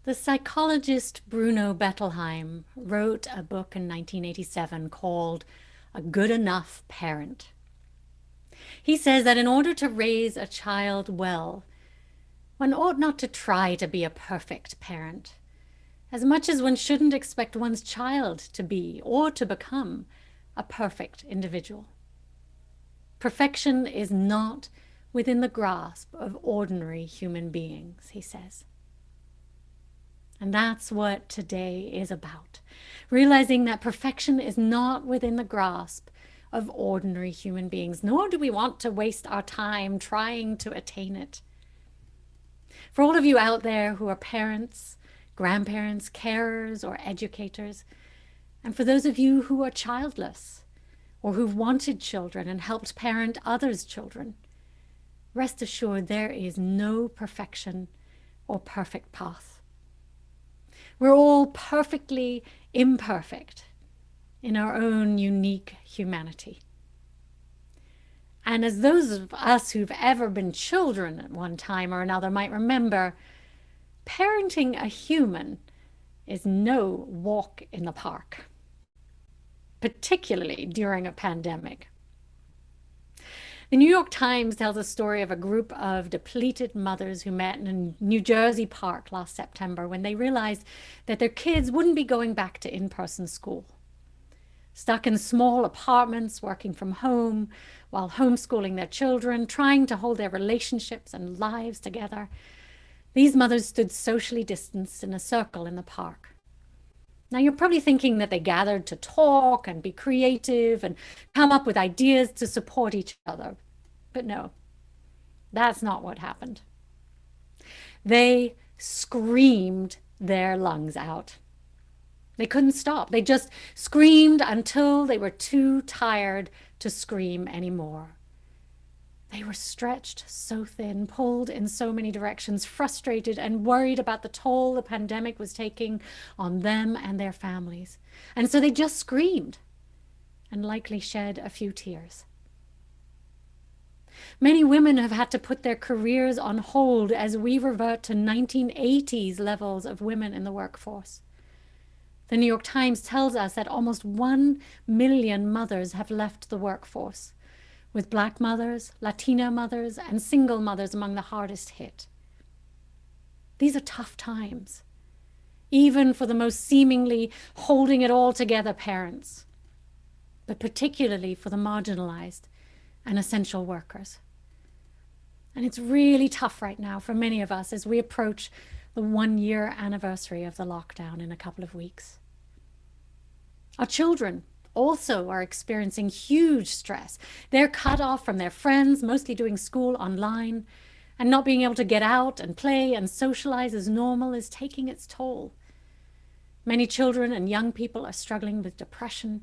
The psychologist Bruno Bettelheim wrote a book in 1987 called A Good Enough Parent. He says that in order to raise a child well, one ought not to try to be a perfect parent, as much as one shouldn't expect one's child to be or to become a perfect individual. Perfection is not within the grasp of ordinary human beings, he says. And that's what today is about. Realizing that perfection is not within the grasp of ordinary human beings, nor do we want to waste our time trying to attain it. For all of you out there who are parents, grandparents, carers, or educators, and for those of you who are childless or who've wanted children and helped parent others' children, rest assured there is no perfection or perfect path. We're all perfectly imperfect in our own unique humanity. And as those of us who've ever been children at one time or another might remember, parenting a human is no walk in the park, particularly during a pandemic. The New York Times tells a story of a group of depleted mothers who met in a New Jersey park last September when they realized that their kids wouldn't be going back to in-person school. Stuck in small apartments, working from home, while homeschooling their children, trying to hold their relationships and lives together, these mothers stood socially distanced in a circle in the park. Now, you're probably thinking that they gathered to talk and be creative and come up with ideas to support each other. But no, that's not what happened. They screamed their lungs out. They couldn't stop. They just screamed until they were too tired to scream anymore. They were stretched so thin, pulled in so many directions, frustrated and worried about the toll the pandemic was taking on them and their families. And so they just screamed and likely shed a few tears. Many women have had to put their careers on hold as we revert to 1980s levels of women in the workforce. The New York Times tells us that almost 1 million mothers have left the workforce, with Black mothers, Latina mothers, and single mothers among the hardest hit. These are tough times, even for the most seemingly holding it all together parents, but particularly for the marginalized and essential workers. And it's really tough right now for many of us as we approach the 1-year anniversary of the lockdown in a couple of weeks. Our children also are experiencing huge stress. They're cut off from their friends, mostly doing school online, and not being able to get out and play and socialize as normal is taking its toll. Many children and young people are struggling with depression,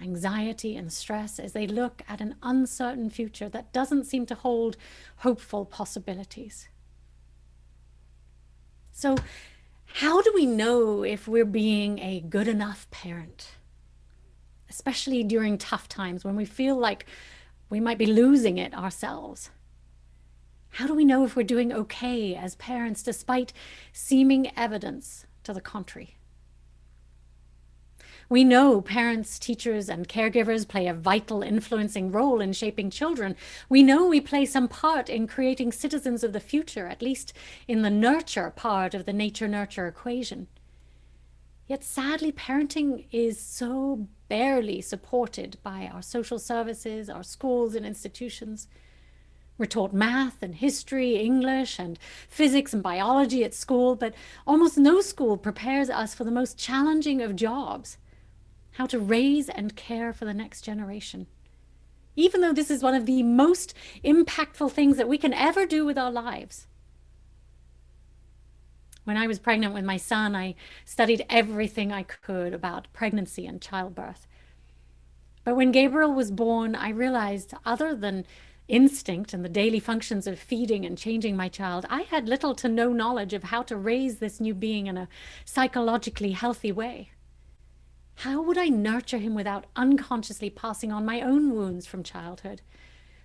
anxiety, and stress as they look at an uncertain future that doesn't seem to hold hopeful possibilities. So, how do we know if we're being a good enough parent? Especially during tough times when we feel like we might be losing it ourselves. How do we know if we're doing okay as parents despite seeming evidence to the contrary? We know parents, teachers, and caregivers play a vital, influencing role in shaping children. We know we play some part in creating citizens of the future, at least in the nurture part of the nature-nurture equation. Yet sadly, parenting is so barely supported by our social services, our schools and institutions. We're taught math and history, English and physics and biology at school, but almost no school prepares us for the most challenging of jobs: how to raise and care for the next generation. Even though this is one of the most impactful things that we can ever do with our lives. When I was pregnant with my son, I studied everything I could about pregnancy and childbirth. But when Gabriel was born, I realized, other than instinct and the daily functions of feeding and changing my child, I had little to no knowledge of how to raise this new being in a psychologically healthy way. How would I nurture him without unconsciously passing on my own wounds from childhood?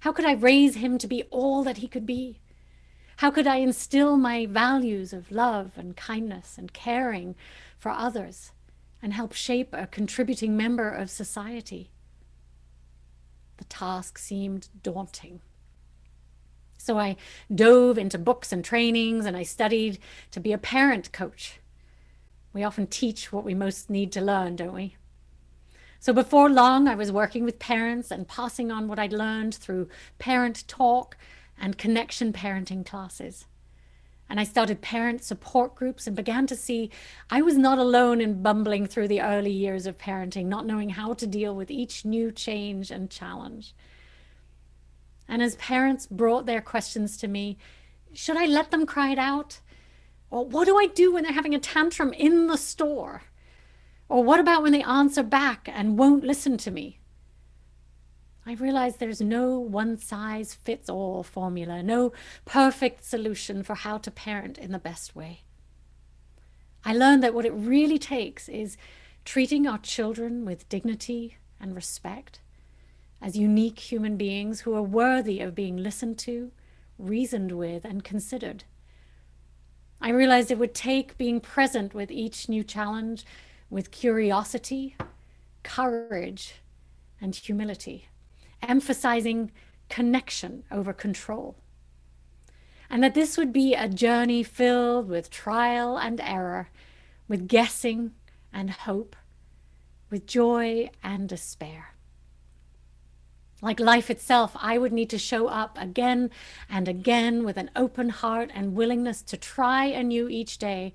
How could I raise him to be all that he could be? How could I instill my values of love and kindness and caring for others and help shape a contributing member of society? The task seemed daunting. So I dove into books and trainings, and I studied to be a parent coach. We often teach what we most need to learn, don't we? So before long, I was working with parents and passing on what I'd learned through parent talk and connection parenting classes. And I started parent support groups and began to see I was not alone in bumbling through the early years of parenting, not knowing how to deal with each new change and challenge. And as parents brought their questions to me, should I let them cry it out? Or what do I do when they're having a tantrum in the store? Or what about when they answer back and won't listen to me? I realized there's no one-size-fits-all formula, no perfect solution for how to parent in the best way. I learned that what it really takes is treating our children with dignity and respect as unique human beings who are worthy of being listened to, reasoned with, and considered. I realized it would take being present with each new challenge with curiosity, courage, and humility, emphasizing connection over control. And that this would be a journey filled with trial and error, with guessing and hope, with joy and despair. Like life itself, I would need to show up again and again with an open heart and willingness to try anew each day,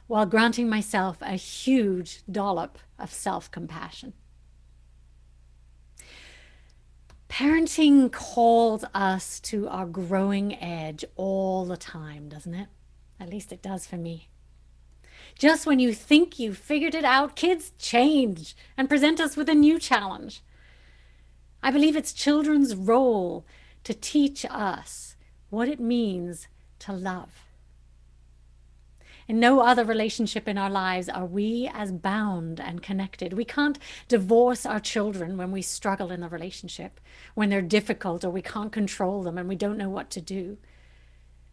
while granting myself a huge dollop of self-compassion. Parenting calls us to our growing edge all the time, doesn't it? At least it does for me. Just when you think you've figured it out, kids change and present us with a new challenge. I believe it's children's role to teach us what it means to love. In no other relationship in our lives are we as bound and connected. We can't divorce our children when we struggle in the relationship, when they're difficult or we can't control them and we don't know what to do.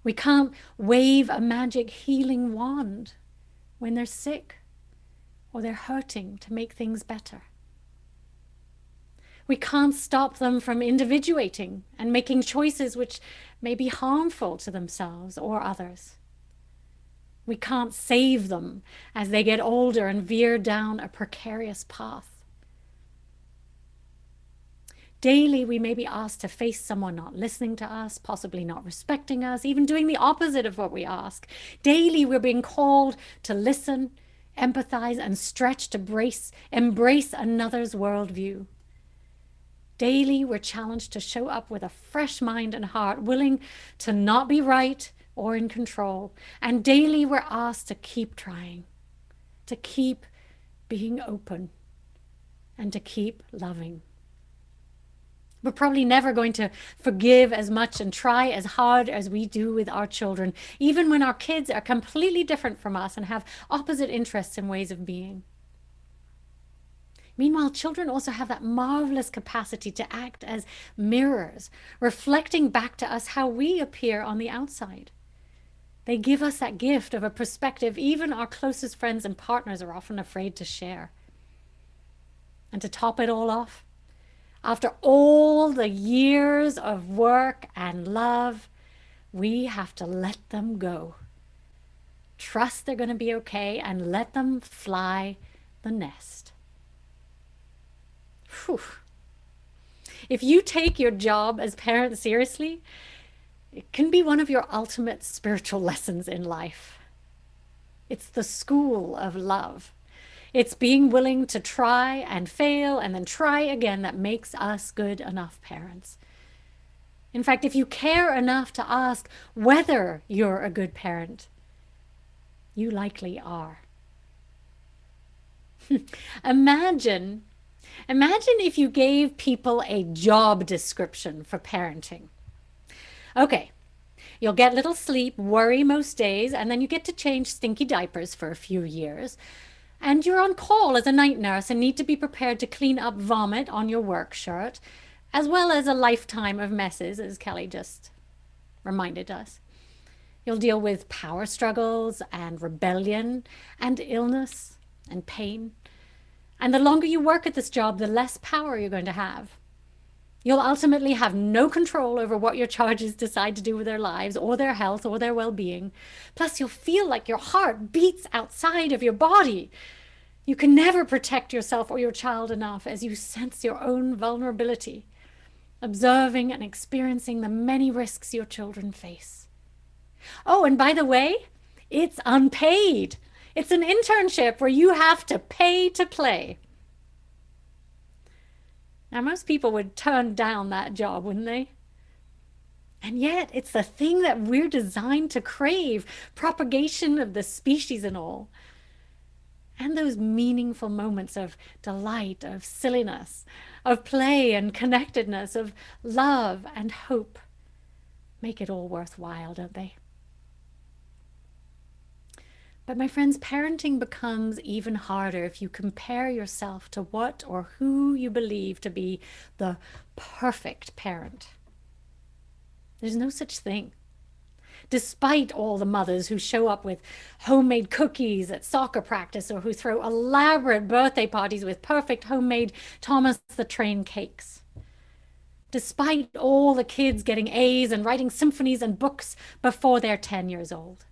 We can't wave a magic healing wand when they're sick or they're hurting to make things better. We can't stop them from individuating and making choices which may be harmful to themselves or others. We can't save them as they get older and veer down a precarious path. Daily, we may be asked to face someone not listening to us, possibly not respecting us, even doing the opposite of what we ask. Daily, we're being called to listen, empathize, and stretch to embrace another's worldview. Daily, we're challenged to show up with a fresh mind and heart, willing to not be right or in control. And daily, we're asked to keep trying, to keep being open, and to keep loving. We're probably never going to forgive as much and try as hard as we do with our children, even when our kids are completely different from us and have opposite interests and ways of being. Meanwhile, children also have that marvelous capacity to act as mirrors, reflecting back to us how we appear on the outside. They give us that gift of a perspective even our closest friends and partners are often afraid to share. And to top it all off, after all the years of work and love, we have to let them go. Trust they're going to be okay and let them fly the nest. Whew. If you take your job as parent seriously, it can be one of your ultimate spiritual lessons in life. It's the school of love. It's being willing to try and fail and then try again that makes us good enough parents. In fact, if you care enough to ask whether you're a good parent, you likely are. Imagine if you gave people a job description for parenting. Okay, you'll get little sleep, worry most days, and then you get to change stinky diapers for a few years. And you're on call as a night nurse and need to be prepared to clean up vomit on your work shirt, as well as a lifetime of messes, as Kelly just reminded us. You'll deal with power struggles and rebellion and illness and pain. And the longer you work at this job, the less power you're going to have. You'll ultimately have no control over what your charges decide to do with their lives or their health or their well-being. Plus, you'll feel like your heart beats outside of your body. You can never protect yourself or your child enough as you sense your own vulnerability, observing and experiencing the many risks your children face. Oh, and by the way, it's unpaid. It's an internship where you have to pay to play. Now, most people would turn down that job, wouldn't they? And yet, it's the thing that we're designed to crave, propagation of the species and all. And those meaningful moments of delight, of silliness, of play and connectedness, of love and hope make it all worthwhile, don't they? But my friends, parenting becomes even harder if you compare yourself to what or who you believe to be the perfect parent. There's no such thing. Despite all the mothers who show up with homemade cookies at soccer practice or who throw elaborate birthday parties with perfect homemade Thomas the Train cakes. Despite all the kids getting A's and writing symphonies and books before they're 10 years old.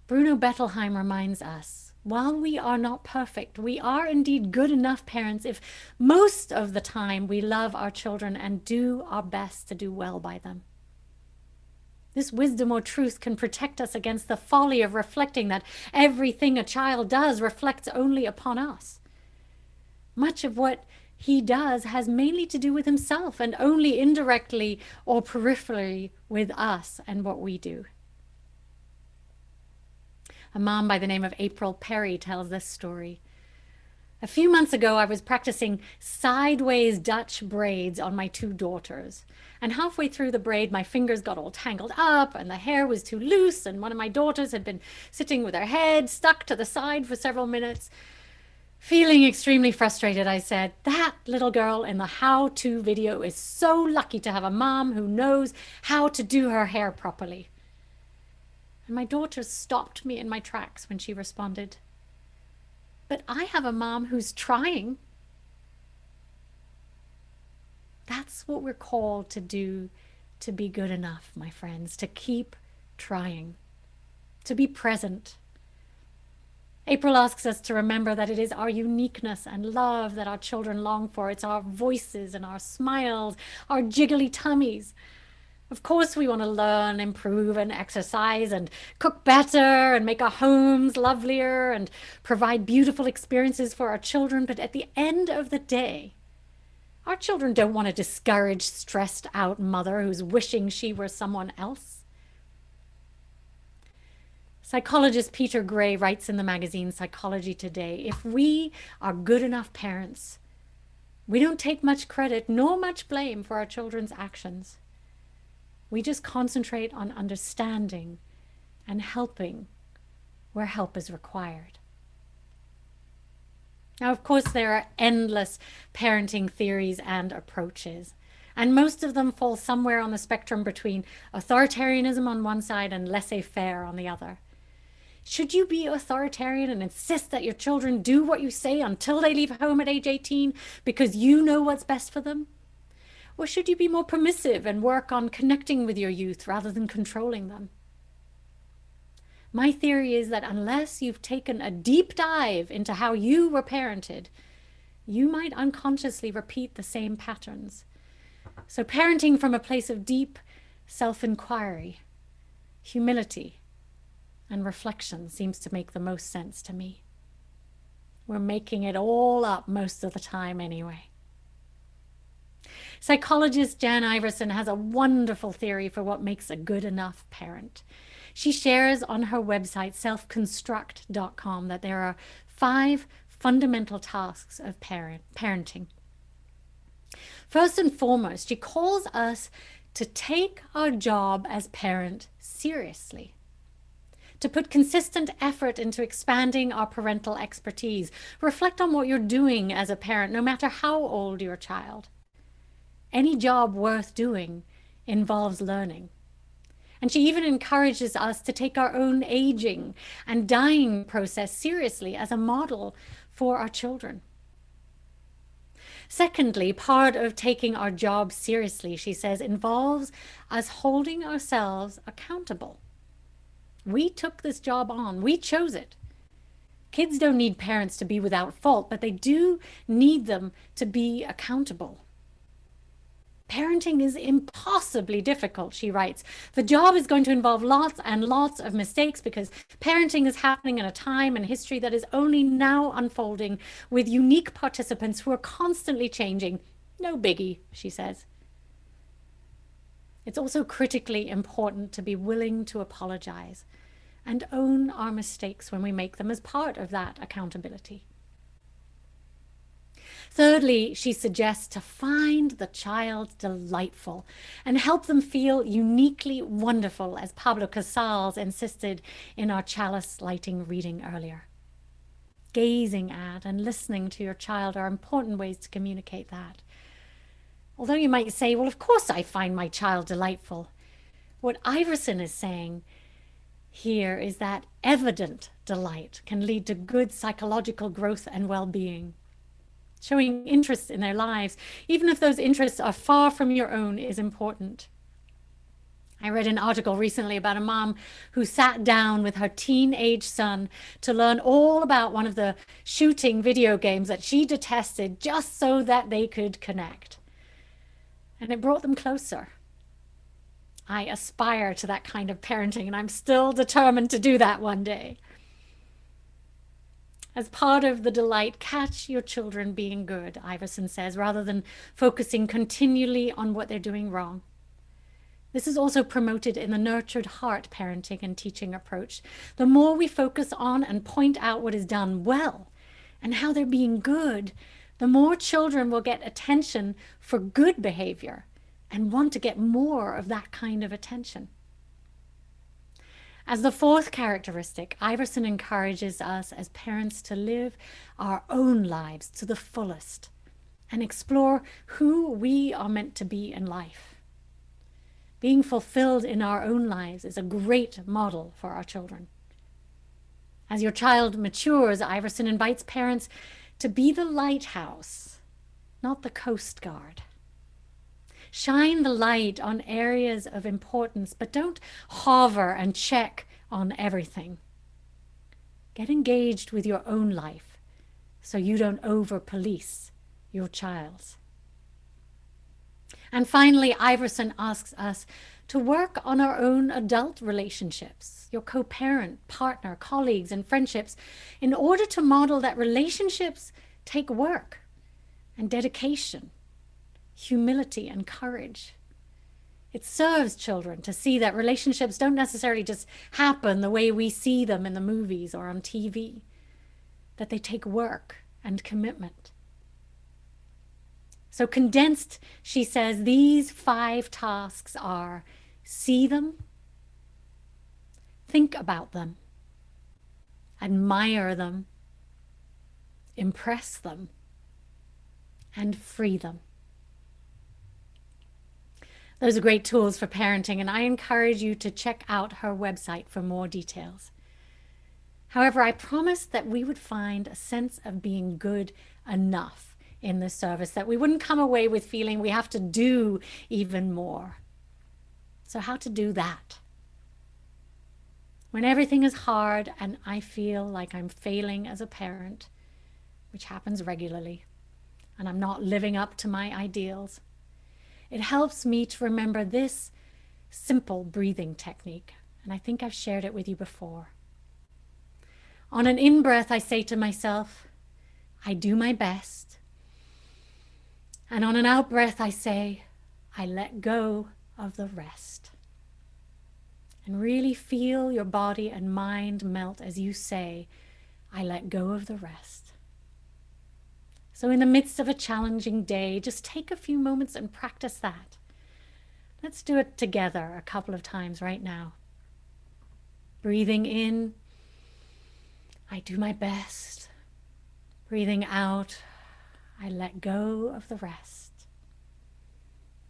Bruno Bettelheim reminds us, while we are not perfect, we are indeed good enough parents if most of the time we love our children and do our best to do well by them. This wisdom or truth can protect us against the folly of reflecting that everything a child does reflects only upon us. Much of what he does has mainly to do with himself and only indirectly or peripherally with us and what we do. A mom by the name of April Perry tells this story. A few months ago, I was practicing sideways Dutch braids on my two daughters. And halfway through the braid, my fingers got all tangled up and the hair was too loose. And one of my daughters had been sitting with her head stuck to the side for several minutes. Feeling extremely frustrated, I said, "That little girl in the how-to video is so lucky to have a mom who knows how to do her hair properly." And my daughter stopped me in my tracks when she responded, "But I have a mom who's trying." That's what we're called to do, to be good enough, my friends, to keep trying, to be present. April asks us to remember that it is our uniqueness and love that our children long for. It's our voices and our smiles, our jiggly tummies. Of course, we want to learn, improve, and exercise, and cook better, and make our homes lovelier, and provide beautiful experiences for our children. But at the end of the day, our children don't want a discouraged, stressed out mother who's wishing she were someone else. Psychologist Peter Gray writes in the magazine Psychology Today, if we are good enough parents, we don't take much credit nor much blame for our children's actions. We just concentrate on understanding and helping where help is required. Now, of course, there are endless parenting theories and approaches, and most of them fall somewhere on the spectrum between authoritarianism on one side and laissez-faire on the other. Should you be authoritarian and insist that your children do what you say until they leave home at age 18 because you know what's best for them? Or should you be more permissive and work on connecting with your youth rather than controlling them? My theory is that unless you've taken a deep dive into how you were parented, you might unconsciously repeat the same patterns. So parenting from a place of deep self-inquiry, humility, and reflection seems to make the most sense to me. We're making it all up most of the time anyway. Psychologist Jan Iverson has a wonderful theory for what makes a good enough parent. She shares on her website, selfconstruct.com, that there are 5 fundamental tasks of parenting. First and foremost, she calls us to take our job as parent seriously, to put consistent effort into expanding our parental expertise. Reflect on what you're doing as a parent, no matter how old your child. Any job worth doing involves learning. And she even encourages us to take our own aging and dying process seriously as a model for our children. Secondly, part of taking our job seriously, she says, involves us holding ourselves accountable. We took this job on. We chose it. Kids don't need parents to be without fault, but they do need them to be accountable. Parenting is impossibly difficult, she writes. The job is going to involve lots and lots of mistakes because parenting is happening in a time and history that is only now unfolding with unique participants who are constantly changing. No biggie, she says. It's also critically important to be willing to apologize and own our mistakes when we make them as part of that accountability. Thirdly, she suggests to find the child delightful and help them feel uniquely wonderful, as Pablo Casals insisted in our chalice lighting reading earlier. Gazing at and listening to your child are important ways to communicate that. Although you might say, well, of course I find my child delightful. What Iverson is saying here is that evident delight can lead to good psychological growth and well-being. Showing interest in their lives, even if those interests are far from your own, is important. I read an article recently about a mom who sat down with her teenage son to learn all about one of the shooting video games that she detested just so that they could connect. And it brought them closer. I aspire to that kind of parenting, and I'm still determined to do that one day. As part of the delight, catch your children being good, Iverson says, rather than focusing continually on what they're doing wrong. This is also promoted in the nurtured heart parenting and teaching approach. The more we focus on and point out what is done well and how they're being good, the more children will get attention for good behavior and want to get more of that kind of attention. As the fourth characteristic, Iverson encourages us as parents to live our own lives to the fullest and explore who we are meant to be in life. Being fulfilled in our own lives is a great model for our children. As your child matures, Iverson invites parents to be the lighthouse, not the Coast Guard. Shine the light on areas of importance, but don't hover and check on everything. Get engaged with your own life so you don't over-police your child's. And finally, Iverson asks us to work on our own adult relationships, your co-parent, partner, colleagues, and friendships, in order to model that relationships take work and dedication, humility and courage. It serves children to see that relationships don't necessarily just happen the way we see them in the movies or on TV, that they take work and commitment. So condensed, she says, these 5 tasks are: see them, think about them, admire them, impress them, and free them. Those are great tools for parenting, and I encourage you to check out her website for more details. However, I promised that we would find a sense of being good enough in this service, that we wouldn't come away with feeling we have to do even more. So how to do that? When everything is hard and I feel like I'm failing as a parent, which happens regularly, and I'm not living up to my ideals, it helps me to remember this simple breathing technique, and I think I've shared it with you before. On an in-breath, I say to myself, I do my best. And on an out-breath, I say, I let go of the rest. And really feel your body and mind melt as you say, I let go of the rest. So in the midst of a challenging day, just take a few moments and practice that. Let's do it together a couple of times right now. Breathing in, I do my best. Breathing out, I let go of the rest.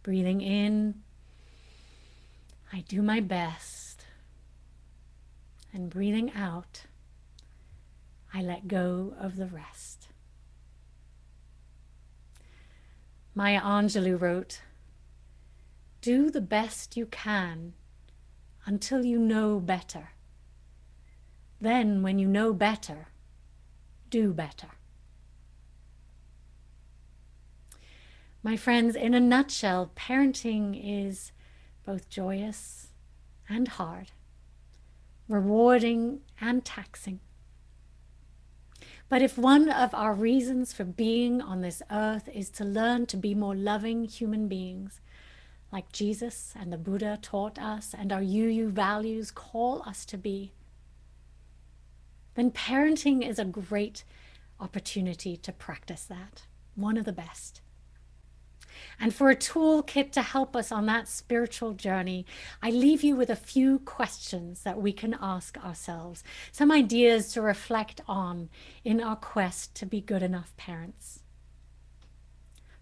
Breathing in, I do my best. And breathing out, I let go of the rest. Maya Angelou wrote, "Do the best you can until you know better. Then, when you know better, do better." My friends, in a nutshell, parenting is both joyous and hard, rewarding and taxing. But if one of our reasons for being on this earth is to learn to be more loving human beings, like Jesus and the Buddha taught us and our UU values call us to be, then parenting is a great opportunity to practice that, one of the best. And for a toolkit to help us on that spiritual journey, I leave you with a few questions that we can ask ourselves, some ideas to reflect on in our quest to be good enough parents.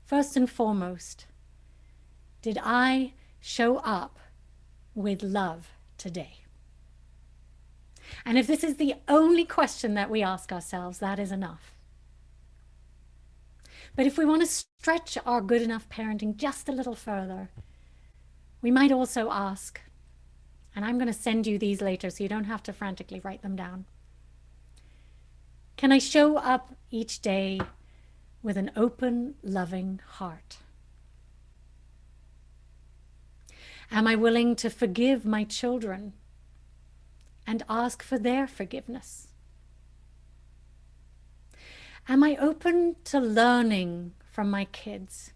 First and foremost, did I show up with love today? And if this is the only question that we ask ourselves, that is enough. But if we want to stretch our good enough parenting just a little further, we might also ask, and I'm going to send you these later so you don't have to frantically write them down. Can I show up each day with an open, loving heart? Am I willing to forgive my children and ask for their forgiveness? Am I open to learning from my kids?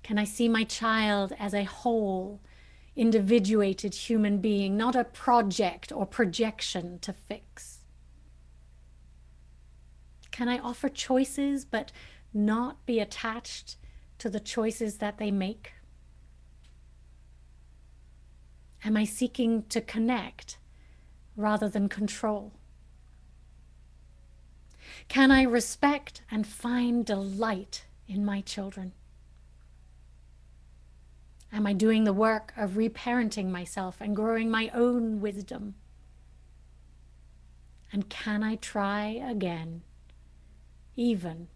Can I see my child as a whole, individuated human being, not a project or projection to fix? Can I offer choices but not be attached to the choices that they make? Am I seeking to connect rather than control? Can I respect and find delight in my children? Am I doing the work of reparenting myself and growing my own wisdom? And can I try again, even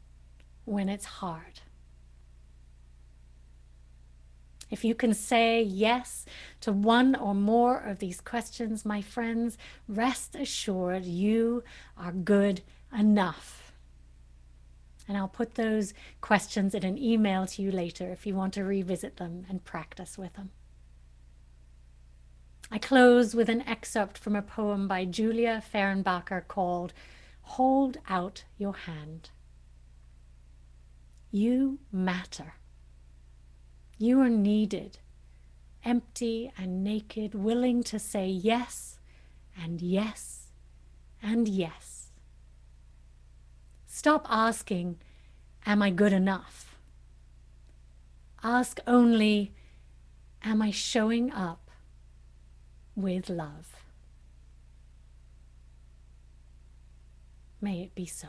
when it's hard? If you can say yes to one or more of these questions, my friends, rest assured you are good enough. And I'll put those questions in an email to you later if you want to revisit them and practice with them. I close with an excerpt from a poem by Julia Fehrenbacher called "Hold Out Your Hand." You matter. You are needed, empty and naked, willing to say yes and yes and yes. Stop asking, am I good enough? Ask only, am I showing up with love? May it be so.